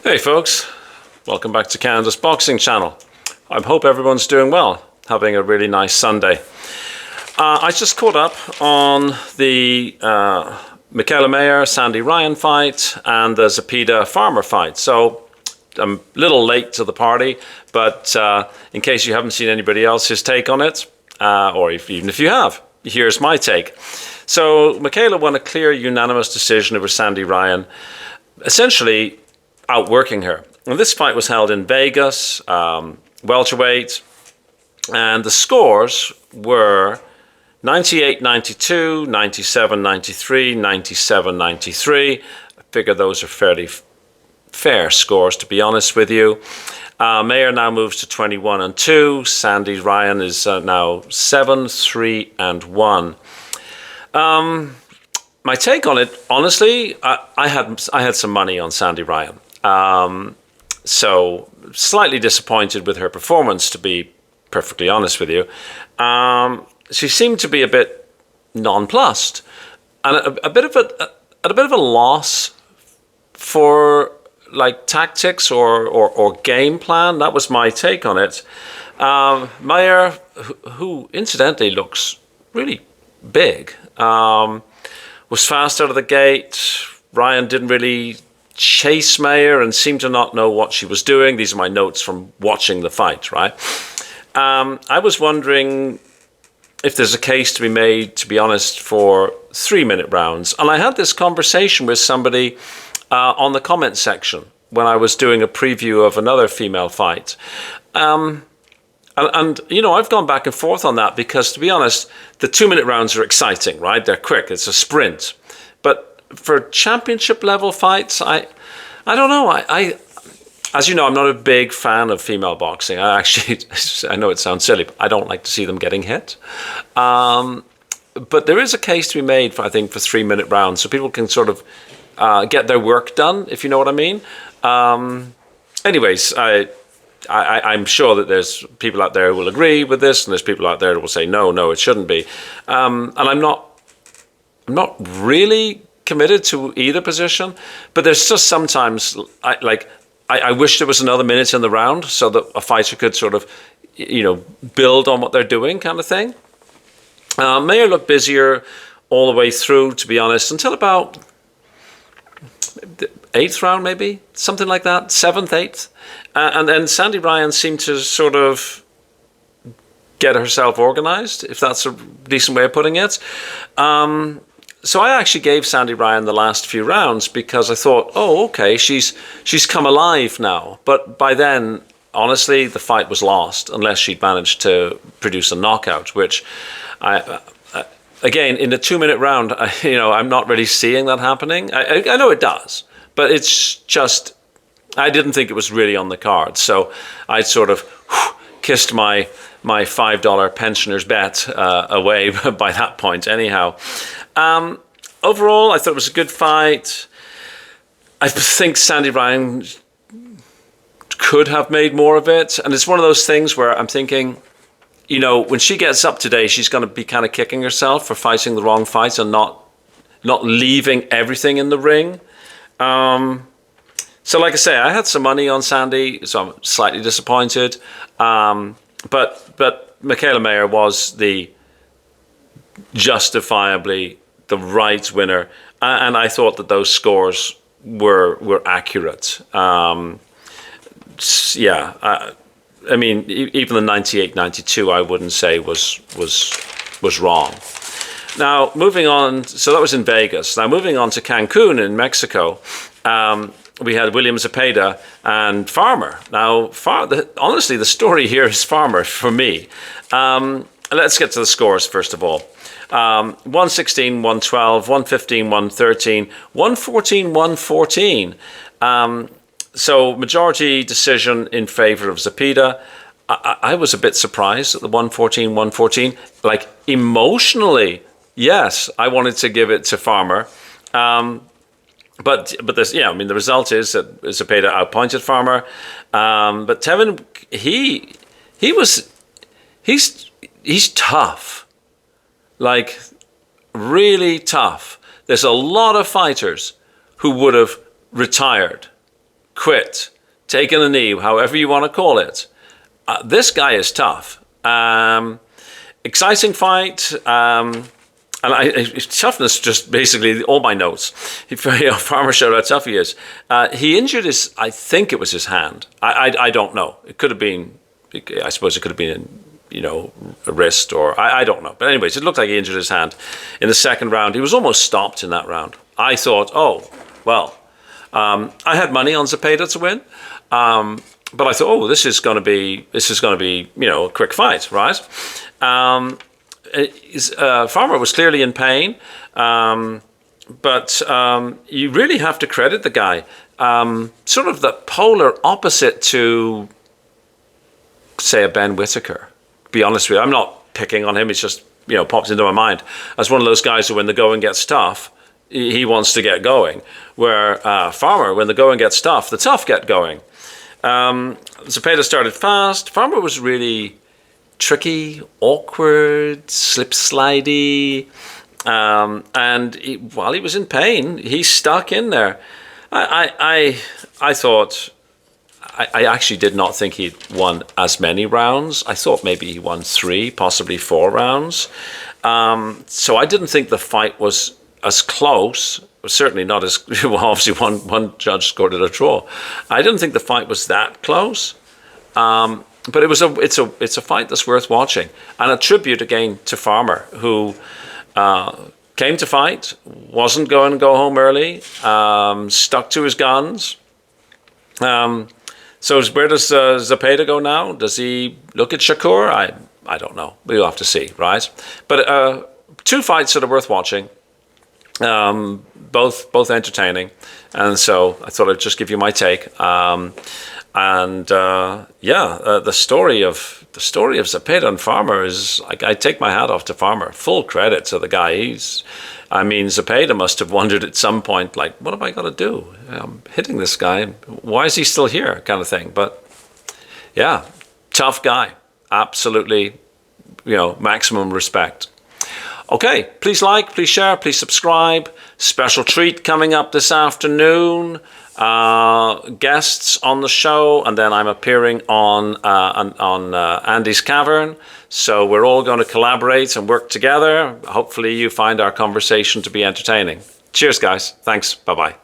Hey folks, welcome back to Canada's Boxing Channel. I hope everyone's doing well, having a really nice Sunday. I just caught up on the Mikaela Mayer, Sandy Ryan fight and the Zepeda Farmer fight. So I'm a little late to the party, but in case you haven't seen anybody else's take on it, or even if you have, here's my take. So Mikaela won a clear unanimous decision over Sandy Ryan, essentially outworking her. And this fight was held in Vegas, welterweight, and the scores were 98-92, 97-93, 97-93. I figure those are fairly fair scores, to be honest with you. Mayer now moves to 21-2. Sandy Ryan is now 7-3-1. My take on it, honestly, I had some money on Sandy Ryan. So slightly disappointed with her performance, to be perfectly honest with you. She seemed to be a bit nonplussed and a bit of a loss for like tactics or game plan. That was my take on it. Mayer, who incidentally looks really big, was fast out of the gate. Ryan didn't really chase Mayer and seemed to not know what she was doing. These are my notes from watching the fight, right? I was wondering if there's a case to be made, to be honest, for 3-minute rounds. And I had this conversation with somebody on the comment section when I was doing a preview of another female fight. And you know, I've gone back and forth on that because, to be honest, the 2-minute rounds are exciting, right? They're quick. It's a sprint. But for championship level fights, I don't know. I as you know, I'm not a big fan of female boxing. I know it sounds silly, but I don't like to see them getting hit. But there is a case to be made, I think, for 3-minute rounds, so people can sort of get their work done, if you know what I mean. Anyways, I'm sure that there's people out there who will agree with this, and there's people out there who will say no, it shouldn't be. And I'm not really committed to either position, but there's just sometimes I wish there was another minute in the round so that a fighter could sort of, you know, build on what they're doing, kind of thing. Mayer looked busier all the way through, to be honest, until about the 8th round, maybe something like that, 7th, 8th, and then Sandy Ryan seemed to sort of get herself organized, if that's a decent way of putting it. So I actually gave Sandy Ryan the last few rounds because I thought, oh, okay, she's come alive now. But by then, honestly, the fight was lost unless she'd managed to produce a knockout, which again, in a 2-minute round, I'm not really seeing that happening. I know it does, but it's just, I didn't think it was really on the cards. So I sort of kissed my $5 pensioner's bet away by that point anyhow. Overall, I thought it was a good fight. I think Sandy Ryan could have made more of it. And it's one of those things where I'm thinking, you know, when she gets up today, she's going to be kind of kicking herself for fighting the wrong fights and not leaving everything in the ring. So like I say, I had some money on Sandy, so I'm slightly disappointed. But Mikaela Mayer was justifiably the right winner, and I thought that those scores were accurate. I mean, even the 98-92, I wouldn't say was wrong. Now, moving on, so that was in Vegas. Now, moving on to Cancun in Mexico, we had William Zepeda and Farmer. Now, honestly, the story here is Farmer for me. Let's get to the scores first of all. 116, 112, 115, 113, 114, 114. So majority decision in favor of Zepeda. I was a bit surprised at the 114, 114. Like emotionally, yes, I wanted to give it to Farmer. But this, yeah, I mean, the result is that Zepeda outpointed Farmer. But Tevin, he's tough. Like, really tough. There's a lot of fighters who would have retired quit, taken a knee, however you want to call it. This guy is tough. Exciting fight. Toughness, just basically all my notes. Farmer showed how tough he is. He injured I think it was his hand. I don't know. It could have been, I suppose it could have been, a wrist or, I don't know. But anyways, it looked like he injured his hand in the second round. He was almost stopped in that round. I thought, I had money on Zepeda to win. But I thought, this is going to be, a quick fight, right? Farmer was clearly in pain, but you really have to credit the guy. Sort of the polar opposite to, say, a Ben Whittaker. Be honest with you, I'm not picking on him. It's just, pops into my mind as one of those guys who, when the going gets tough, he wants to get going. Where Farmer, when the going gets tough, the tough get going. Zepeda started fast. Farmer was really tricky, awkward, slip-slidey, and while he was in pain, he stuck in there. I thought, I actually did not think he'd won as many rounds. I thought maybe he won 3, possibly 4 rounds. So I didn't think the fight was as close. Certainly not as well. Obviously, one judge scored it a draw. I didn't think the fight was that close, but it's a fight that's worth watching, and a tribute again to Farmer, who came to fight, wasn't going to go home early, stuck to his guns. So where does Zepeda go now? Does he look at Shakur? I don't know. We'll have to see, right? But 2 fights that are worth watching. Both entertaining, and so I thought I'd just give you my take. The story of Zepeda and Farmer is, I take my hat off to Farmer. Full credit to the guy. Zepeda must have wondered at some point, like, what have I got to do? I'm hitting this guy. Why is he still here? Kind of thing. But yeah, tough guy. Absolutely, maximum respect. Okay, please like, please share, please subscribe. Special treat coming up this afternoon. Guests on the show, and then I'm appearing on Andy's Cavern. So we're all going to collaborate and work together. Hopefully you find our conversation to be entertaining. Cheers, guys. Thanks. Bye-bye.